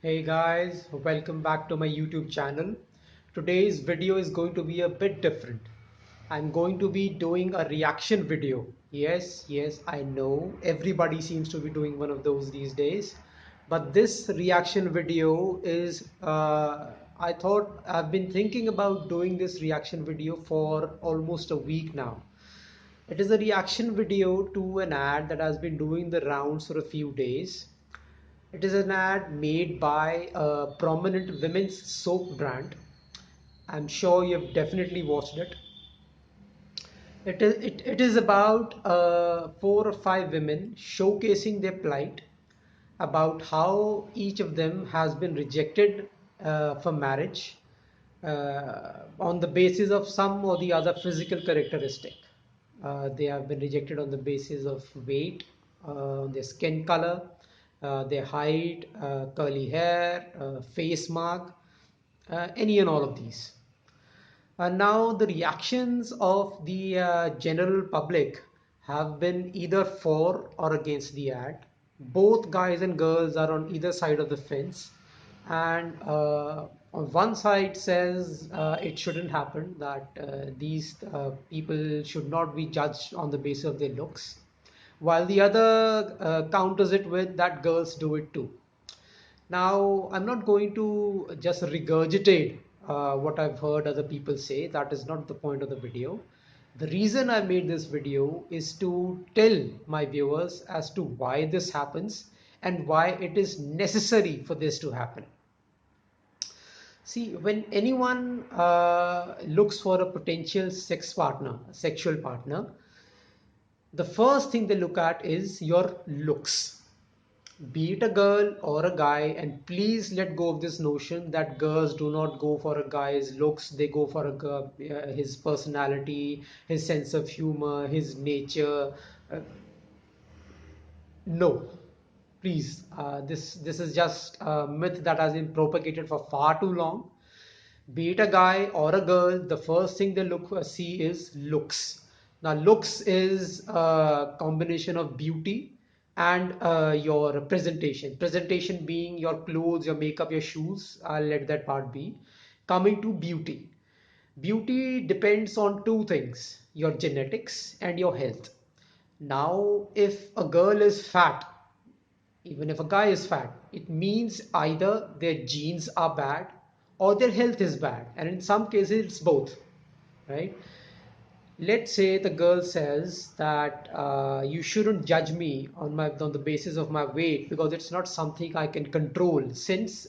Hey guys, welcome back to my YouTube channel. Today's video is going to be a bit different. I'm going to be doing a reaction video. Yes, I know everybody seems to be doing one of those these days. But this reaction video is, I thought I've been thinking about doing this reaction video for almost a week now. It is a reaction video to an ad that has been doing the rounds for a few days. It is an ad made by a prominent women's soap brand. I'm sure you've definitely watched it. It is about four or five women showcasing their plight about how each of them has been rejected for marriage on the basis of some or the other physical characteristic. They have been rejected on the basis of weight, their skin color, their height, curly hair, face mark, any and all of these. Now the reactions of the general public have been either for or against the ad. Both guys and girls are on either side of the fence, and on one side says it shouldn't happen, that these people should not be judged on the basis of their looks, while the other counters it with that girls do it too. Now, I'm not going to just regurgitate what I've heard other people say. That is not the point of the video. The reason I made this video is to tell my viewers as to why this happens and why it is necessary for this to happen. See, when anyone looks for a potential sexual partner, the first thing they look at is your looks, be it a girl or a guy. And please let go of this notion that girls do not go for a guy's looks, they go for a girl, his personality, his sense of humor, his nature. No, please, this is just a myth that has been propagated for far too long. Be it a guy or a girl, the first thing they see is looks. Now, looks is a combination of beauty and your presentation. Presentation being your clothes, your makeup, your shoes. I'll let that part be. Coming to beauty. Beauty depends on two things: your genetics and your health. Now, if a girl is fat, even if a guy is fat, it means either their genes are bad or their health is bad. And in some cases, it's both, right? Let's say the girl says that you shouldn't judge me on the basis of my weight because it's not something I can control, since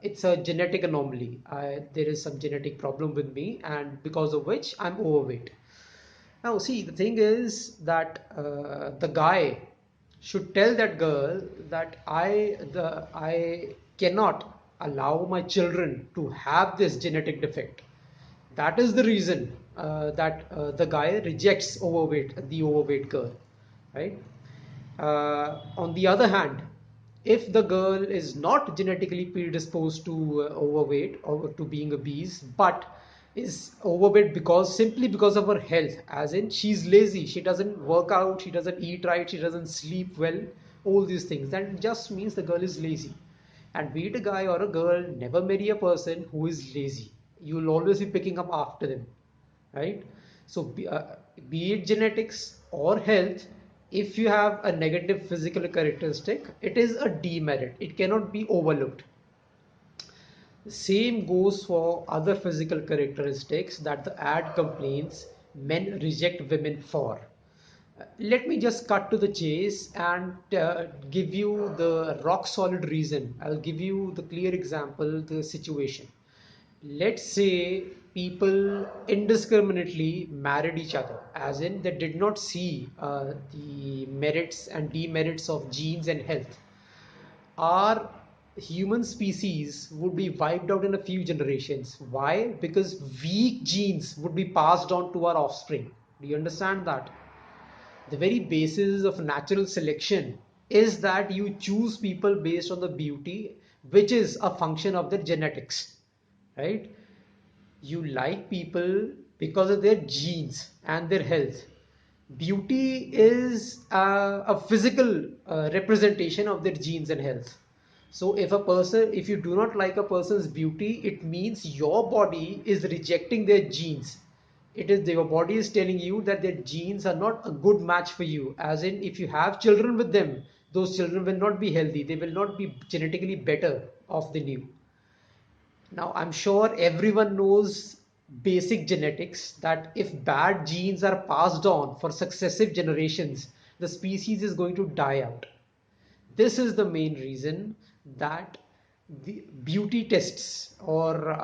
it's a genetic anomaly. There is some genetic problem with me, and because of which I'm overweight. Now, see, the thing is that the guy should tell that girl that I cannot allow my children to have this genetic defect. That is the reason that the guy rejects the overweight girl, right? On the other hand, if the girl is not genetically predisposed to overweight or to being obese, but is overweight simply because of her health, as in she's lazy, she doesn't work out, she doesn't eat right, she doesn't sleep well, all these things, that just means the girl is lazy. And be it a guy or a girl, never marry a person who is lazy. You'll always be picking up after them, right? So be it genetics or health, if you have a negative physical characteristic, it is a demerit, it cannot be overlooked. The same goes for other physical characteristics that the ad complains men reject women for. Let me just cut to the chase and give you the rock solid reason. I'll give you the clear example, the situation. Let's say people indiscriminately married each other, as in they did not see the merits and demerits of genes and health. Our human species would be wiped out in a few generations. Why? Because weak genes would be passed on to our offspring. Do you understand that? The very basis of natural selection is that you choose people based on the beauty, which is a function of their genetics, right? You like people because of their genes and their health. Beauty is a physical representation of their genes and health. So if you do not like a person's beauty, it means your body is rejecting their genes. It is your body is telling you that their genes are not a good match for you. As in, if you have children with them, those children will not be healthy. They will not be genetically better off than you. Now, I'm sure everyone knows basic genetics that if bad genes are passed on for successive generations, the species is going to die out. This is the main reason that the beauty tests or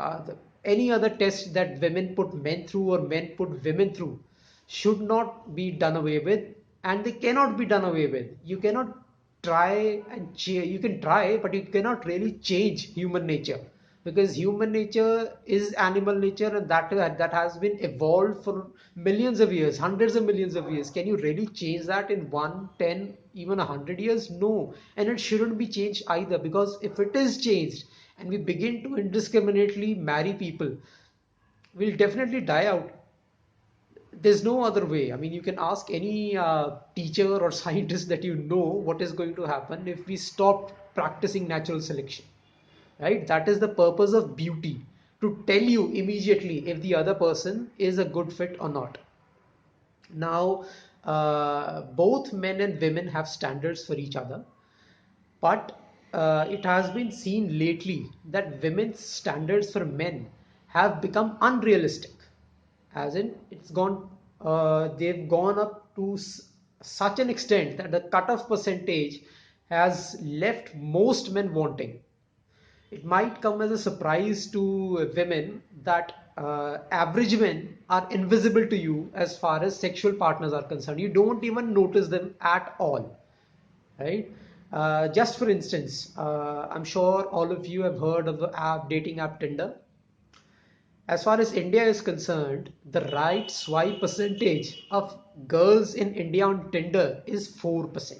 any other test that women put men through or men put women through should not be done away with, and they cannot be done away with. You cannot try and you can try, but you cannot really change human nature, because human nature is animal nature, and that has been evolved for millions of years, hundreds of millions of years. Can you really change that in 1, 10, even 100 years? No. And it shouldn't be changed either, because if it is changed and we begin to indiscriminately marry people, we'll definitely die out. There's no other way. I mean, you can ask any teacher or scientist that you know what is going to happen if we stop practicing natural selection, right? That is the purpose of beauty, to tell you immediately if the other person is a good fit or not. Now, both men and women have standards for each other, but it has been seen lately that women's standards for men have become unrealistic. As in, they've gone up to such an extent that the cutoff percentage has left most men wanting. It might come as a surprise to women that average men are invisible to you as far as sexual partners are concerned. You don't even notice them at all, right? Just for instance, I'm sure all of you have heard of the dating app Tinder. As far as India is concerned, the right swipe percentage of girls in India on Tinder is 4%.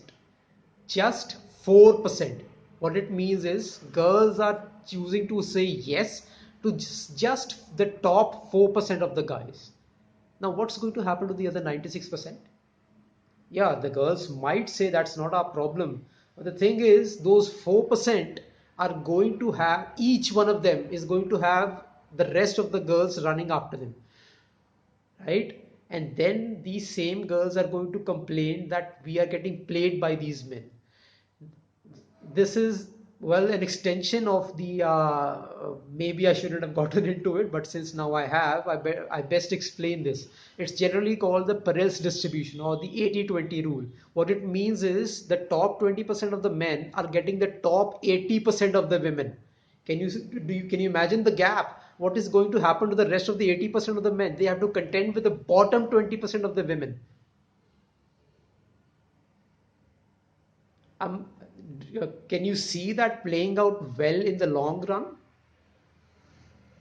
Just 4%. What it means is girls are choosing to say yes to just the top 4% of the guys. Now, what's going to happen to the other 96%? Yeah, the girls might say that's not our problem. But the thing is, those 4% are going to have, each one of them is going to have the rest of the girls running after them, right? And then these same girls are going to complain that we are getting played by these men. This is, well, an extension of the maybe I shouldn't have gotten into it, but since now I have, I best explain this. It's generally called the Perez distribution, or the 80-20 rule. What it means is the top 20% of the men are getting the top 80% of the women. Can you imagine the gap? What is going to happen to the rest of the 80% of the men? They have to contend with the bottom 20% of the women. Um, can you see that playing out well in the long run?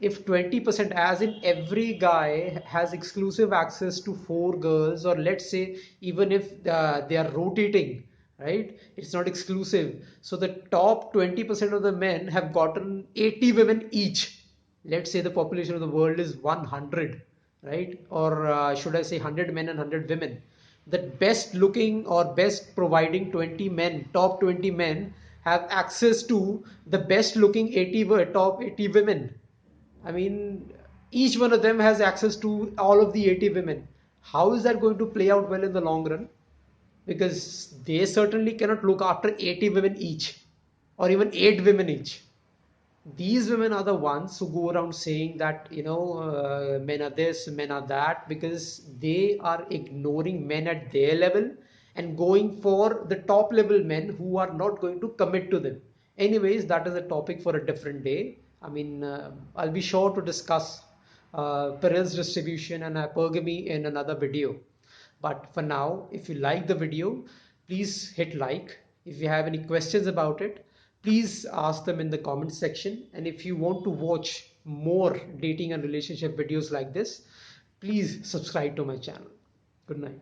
If 20%, as in every guy has exclusive access to four girls, or let's say even if they are rotating, right? It's not exclusive. So the top 20% of the men have gotten 80 women each. Let's say the population of the world is 100, right? Or should I say 100 men and 100 women. The best looking or best providing 20 men, top 20 men, have access to the best looking 80 top 80 women. I mean, each one of them has access to all of the 80 women. How is that going to play out well in the long run? Because they certainly cannot look after 80 women each, or even 8 women each. These women are the ones who go around saying that, men are this, men are that, because they are ignoring men at their level and going for the top level men who are not going to commit to them. Anyways, that is a topic for a different day. I mean, I'll be sure to discuss Perez distribution and hypergamy in another video. But for now, if you like the video, please hit like. If you have any questions about it, please ask them in the comment section. And if you want to watch more dating and relationship videos like this, please subscribe to my channel. Good night.